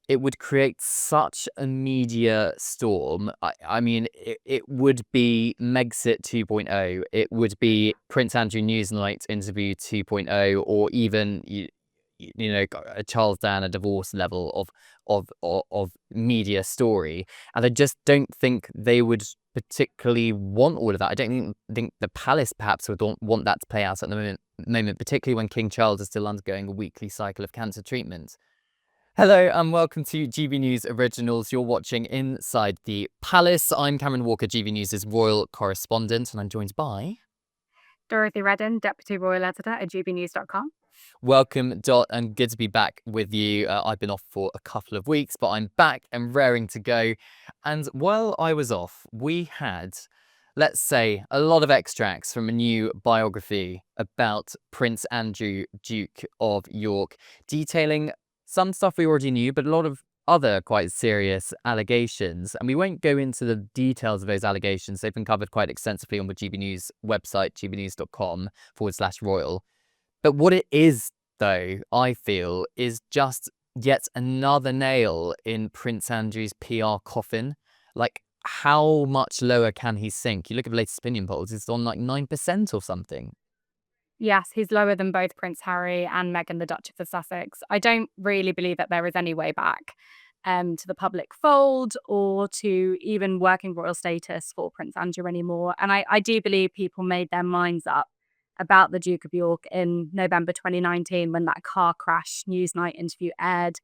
it would create such a media storm. I mean, it would be Megxit 2.0. It would be Prince Andrew Newsnight interview 2.0, or even a Charles Diana divorce level of media story. And I just don't think they would particularly want all of that. I don't think the palace perhaps would want that to play out at the moment, particularly when King Charles is still undergoing a weekly cycle of cancer treatment. Hello and welcome to GB News Originals. You're watching Inside the Palace. I'm Cameron Walker, GB News' royal correspondent, and I'm joined by Dorothy Reddin, Deputy Royal Editor at gbnews.com. Welcome, Dot, and good to be back with you. I've been off for a couple of weeks, but I'm back and raring to go. And while I was off, we had, let's say, a lot of extracts from a new biography about Prince Andrew, Duke of York, detailing some stuff we already knew, but a lot of other quite serious allegations. And we won't go into the details of those allegations. They've been covered quite extensively on the GB News website, gbnews.com/royal. But what it is, though, I feel, is just yet another nail in Prince Andrew's PR coffin. Like, how much lower can he sink? You look at the latest opinion polls, it's on like 9% or something. Yes, he's lower than both Prince Harry and Meghan, the Duchess of Sussex. I don't really believe that there is any way back to the public fold or to even working royal status for Prince Andrew anymore. And I do believe people made their minds up about the Duke of York in November 2019 when that car crash Newsnight interview aired.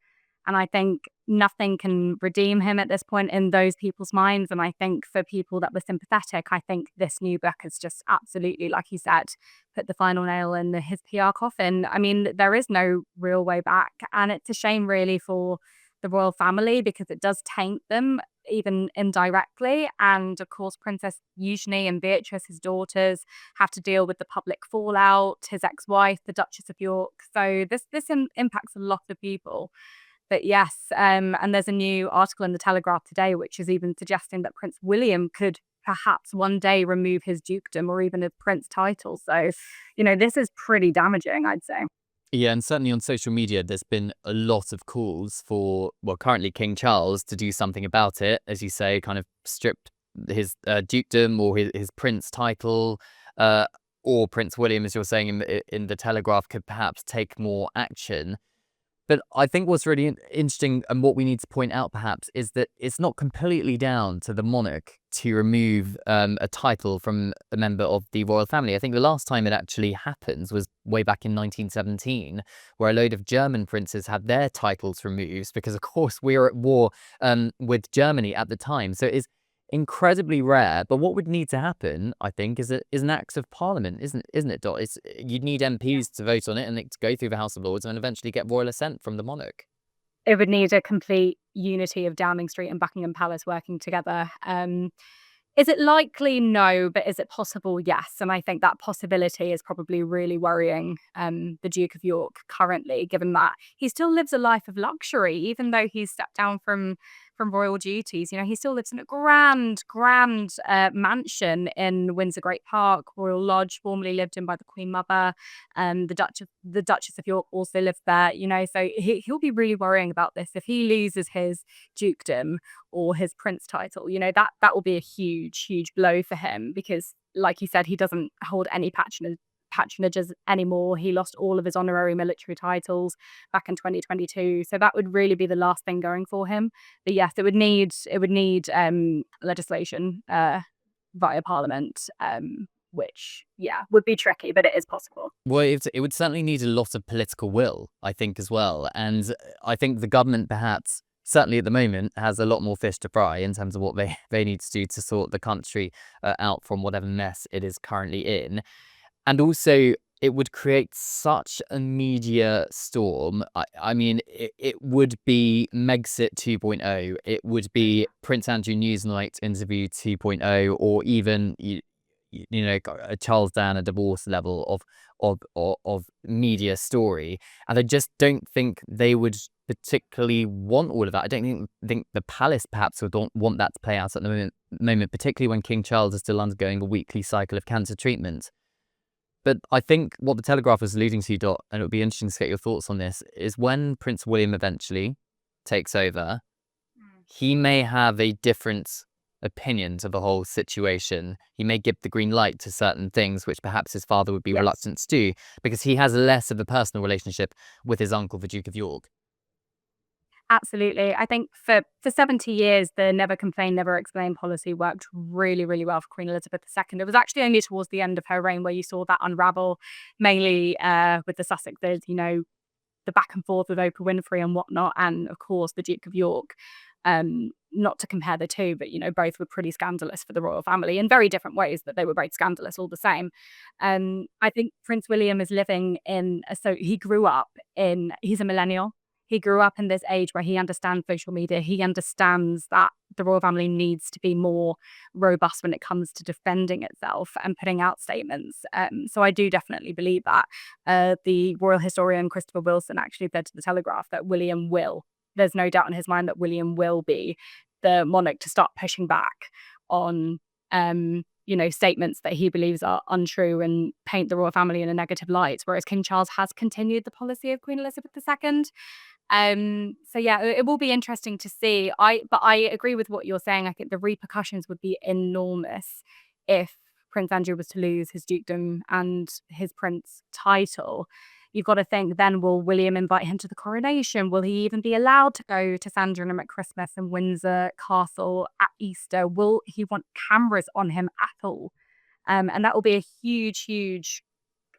And I think nothing can redeem him at this point in those people's minds. And I think for people that were sympathetic, I think this new book has just absolutely, like you said, put the final nail in his PR coffin. I mean, there is no real way back. And it's a shame, really, for the royal family because it does taint them, even indirectly. And of course, Princess Eugenie and Beatrice, his daughters, have to deal with the public fallout, his ex-wife, the Duchess of York. So this impacts a lot of people. But yes, and there's a new article in the Telegraph today, which is even suggesting that Prince William could perhaps one day remove his dukedom or even a prince title. So, this is pretty damaging, I'd say. Yeah, and certainly on social media, there's been a lot of calls for, well, currently King Charles to do something about it, as you say, kind of strip his dukedom or his prince title, or Prince William, as you're saying in the Telegraph, could perhaps take more action. But I think what's really interesting and what we need to point out perhaps is that it's not completely down to the monarch to remove a title from a member of the royal family. I think the last time it actually happens was way back in 1917, where a load of German princes had their titles removed because, of course, we were at war with Germany at the time. So it is incredibly rare. But what would need to happen, I think, is an act of parliament, isn't it, Dot? You'd need MPs to vote on it and it to go through the House of Lords and eventually get royal assent from the monarch. It would need a complete unity of Downing Street and Buckingham Palace working together. Is it likely? No, but is it possible? Yes. And I think that possibility is probably really worrying the Duke of York currently, given that he still lives a life of luxury, even though he's stepped down from royal duties. He still lives in a grand mansion in Windsor Great Park, Royal Lodge, formerly lived in by the Queen Mother. The Duchess of York also lived there. So he'll be really worrying about this if he loses his dukedom or his prince title. That will be a huge blow for him because, like you said, he doesn't hold any patronages anymore. He lost all of his honorary military titles back in 2022. So that would really be the last thing going for him. But yes, it would need legislation via Parliament, which would be tricky, but it is possible. Well, it would certainly need a lot of political will, I think, as well. And I think the government perhaps, certainly at the moment, has a lot more fish to fry in terms of what they need to do to sort the country out from whatever mess it is currently in. And also, it would create such a media storm. I mean, it would be Megxit 2.0. It would be Prince Andrew Newsnight interview 2.0, or even a Charles Diana divorce level of media story. And I just don't think they would particularly want all of that. I don't think the palace perhaps would want that to play out at the moment, particularly when King Charles is still undergoing a weekly cycle of cancer treatment. But I think what the Telegraph was alluding to, Dot, and it would be interesting to get your thoughts on this, is when Prince William eventually, takes over, Mm. he may have a different opinion to the whole situation. He may give the green light to certain things, which perhaps his father would be Yes. reluctant to do, because he has less of a personal relationship with his uncle, the Duke of York. Absolutely. I think for 70 years, the never complain, never explain policy worked really, really well for Queen Elizabeth II. It was actually only towards the end of her reign where you saw that unravel, mainly with the Sussexes, the back and forth with Oprah Winfrey and whatnot, and of course the Duke of York. Not to compare the two, but both were pretty scandalous for the royal family in very different ways, but they were both scandalous all the same. I think Prince William is living so he grew up he's a millennial. He grew up in this age where he understands social media. He understands that the royal family needs to be more robust when it comes to defending itself and putting out statements. So I do definitely believe that. The royal historian Christopher Wilson actually said to the Telegraph that there's no doubt in his mind that William will be the monarch to start pushing back on statements that he believes are untrue and paint the royal family in a negative light, whereas King Charles has continued the policy of Queen Elizabeth II. So yeah, it will be interesting to see. But I agree with what you're saying. I think the repercussions would be enormous if Prince Andrew was to lose his dukedom and his prince title. You've got to think then, will William invite him to the coronation? Will he even be allowed to go to Sandringham at Christmas and Windsor Castle at Easter? Will he want cameras on him at all? And that will be a huge, huge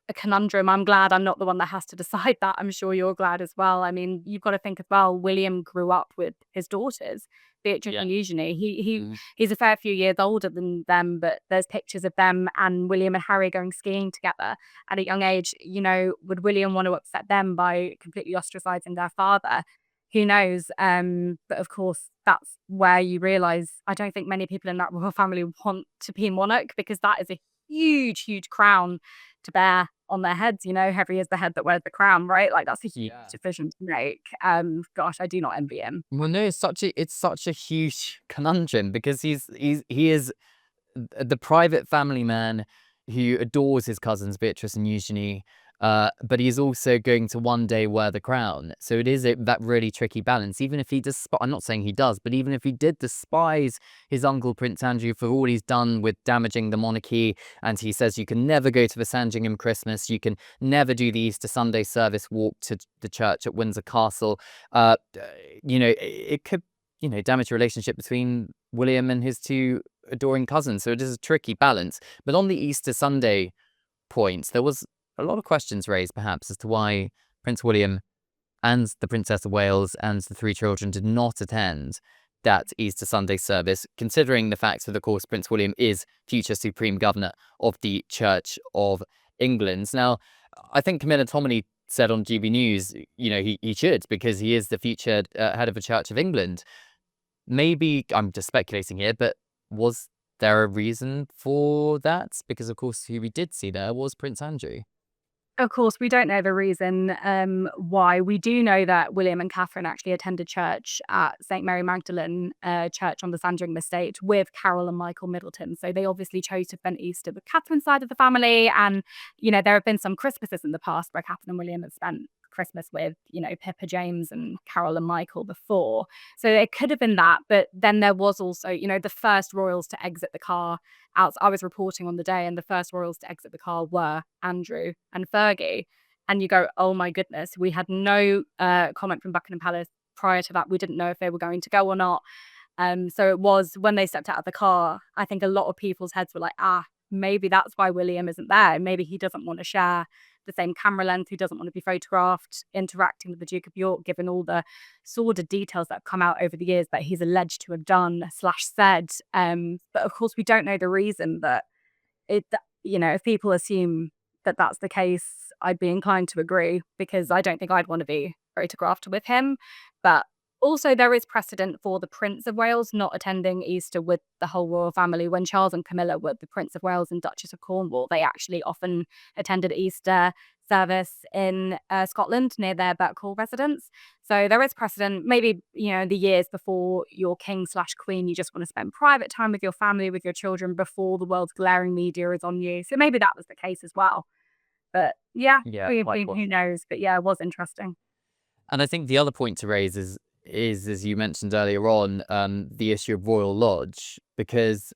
a conundrum. I'm glad I'm not the one that has to decide that. I'm sure you're glad as well. I mean, you've got to think as well, William grew up with his daughters, Beatrice Yeah. and Eugenie. Mm. He's a fair few years older than them, but there's pictures of them and William and Harry going skiing together at a young age. Would William want to upset them by completely ostracizing their father? Who knows? But of course, that's where you realize I don't think many people in that royal family want to be monarch, because that is a huge, huge crown to bear on their heads. Heavy is the head that wears the crown, right? Like, that's a huge Yeah. decision to make. Gosh, I do not envy him. Well, no, it's such a huge conundrum, because he is the private family man who adores his cousins Beatrice and Eugenie, but he's also going to one day wear the crown. So it is that really tricky balance. Even if he I'm not saying he does, but even if he did despise his uncle Prince Andrew for all he's done with damaging the monarchy, and he says you can never go to the Sandringham Christmas, you can never do the Easter Sunday service walk to the church at Windsor Castle, it could damage the relationship between William and his two adoring cousins. So it is a tricky balance. But on the Easter Sunday point, there was a lot of questions raised, perhaps, as to why Prince William and the Princess of Wales and the three children did not attend that Easter Sunday service, considering the fact that, of course, Prince William is future Supreme Governor of the Church of England. Now, I think Camilla Tominey said on GB News, he should, because he is the future head of the Church of England. Maybe I'm just speculating here, but was there a reason for that? Because, of course, who we did see there was Prince Andrew. Of course, we don't know the reason why. We do know that William and Catherine actually attended church at St. Mary Magdalene Church on the Sandringham estate with Carol and Michael Middleton. So they obviously chose to spend Easter with Catherine's side of the family. And, there have been some Christmases in the past where Catherine and William have spent Christmas with, Pippa James and Carol and Michael before. So it could have been that. But then there was also, the first royals to exit the car out. I was reporting on the day, and the first royals to exit the car were Andrew and Fergie. And you go, oh my goodness, we had no comment from Buckingham Palace prior to that. We didn't know if they were going to go or not. So it was when they stepped out of the car, I think a lot of people's heads were like, maybe that's why William isn't there. Maybe he doesn't want to share the same camera lens. He doesn't want to be photographed interacting with the Duke of York, given all the sordid details that have come out over the years that he's alleged to have done / said. But of course, we don't know the reason. But if people assume that that's the case, I'd be inclined to agree, because I don't think I'd want to be photographed with him. But also, there is precedent for the Prince of Wales not attending Easter with the whole royal family. When Charles and Camilla were the Prince of Wales and Duchess of Cornwall, they actually often attended Easter service in Scotland near their Birkhall residence. So there is precedent. Maybe, the years before you're king / queen, you just want to spend private time with your family, with your children, before the world's glaring media is on you. So maybe that was the case as well. But yeah, Yeah, who knows? But yeah, it was interesting. And I think the other point to raise is is, as you mentioned earlier on, the issue of Royal Lodge, because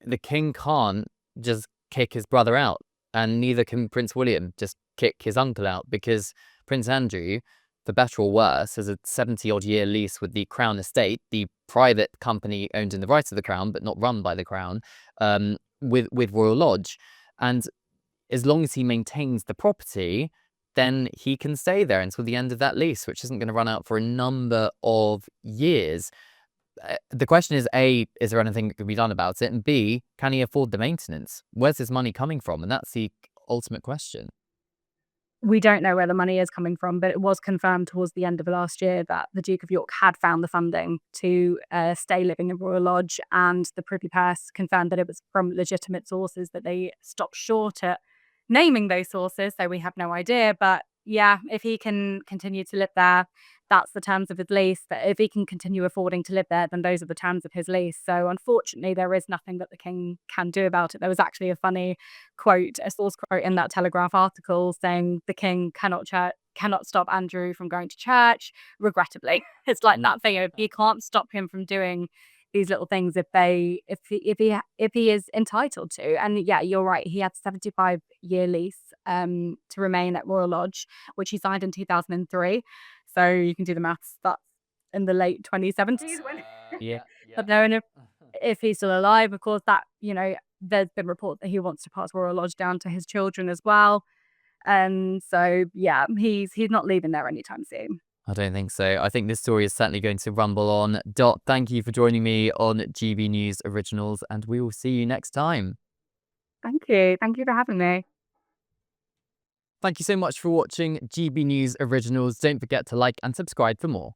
the king can't just kick his brother out, and neither can Prince William just kick his uncle out, because Prince Andrew, for better or worse, has a 70-odd-year lease with the Crown Estate, the private company owned in the right of the Crown, but not run by the Crown, with Royal Lodge. And as long as he maintains the property, then he can stay there until the end of that lease, which isn't going to run out for a number of years. The question is, A, is there anything that can be done about it? And B, can he afford the maintenance? Where's his money coming from? And that's the ultimate question. We don't know where the money is coming from, but it was confirmed towards the end of last year that the Duke of York had found the funding to stay living in Royal Lodge, and the Privy Purse confirmed that it was from legitimate sources, that they stopped short at naming those sources, so we have no idea. But yeah, if he can continue to live there, that's the terms of his lease. But if he can continue affording to live there, then those are the terms of his lease. So unfortunately, there is nothing that the king can do about it. There was actually a funny quote, a source quote in that Telegraph article saying the king cannot stop Andrew from going to church, regrettably. It's like that thing of you can't stop him from doing these little things if he is entitled to. And yeah, you're right. He had a 75-year lease to remain at Royal Lodge, which he signed in 2003. So you can do the maths. That's in the late 2070s when Yeah, but no, and if he's still alive, of course, that, there's been reports that he wants to pass Royal Lodge down to his children as well. And so, yeah, he's not leaving there anytime soon. I don't think so. I think this story is certainly going to rumble on. Dot, thank you for joining me on GB News Originals, and we will see you next time. Thank you. Thank you for having me. Thank you so much for watching GB News Originals. Don't forget to like and subscribe for more.